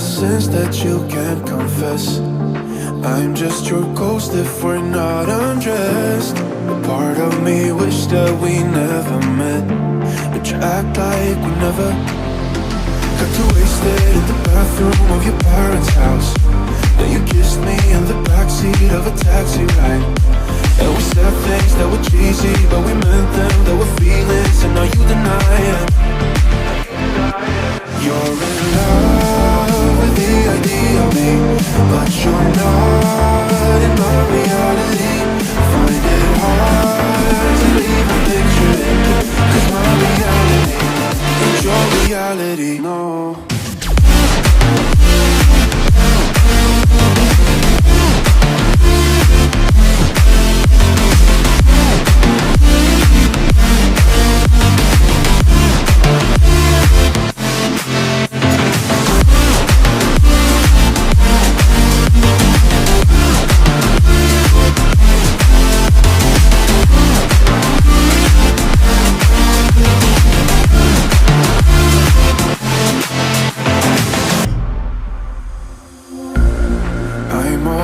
sins that you can't confess. I'm just your ghost if we're not undressed. A part of me wish that we never met, but you act like we never. Got too wasted in the bathroom of your parents' house. Then you kissed me in the backseat of a taxi ride. And we said things that were cheesy, but we meant them, there were feelings, and now you deny it. You're in love with the idea of me, but you're not in my reality. Find it hard to even picture it, 'cause my reality ain't your reality, no.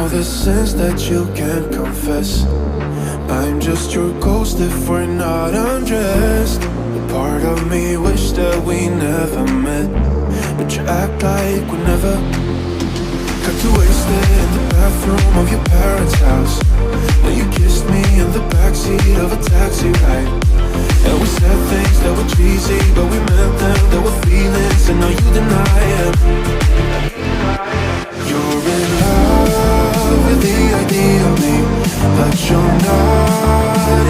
The sins that you can't confess. I'm just your ghost if we're not undressed. A part of me wish that we never met, but you act like we never. Got too wasted in the bathroom of your parents' house. Then you kissed me in the backseat of a taxi ride. And we said things that were cheesy, but we meant them, there were feelings, and now you deny it. You're in love with the idea of me, but you're not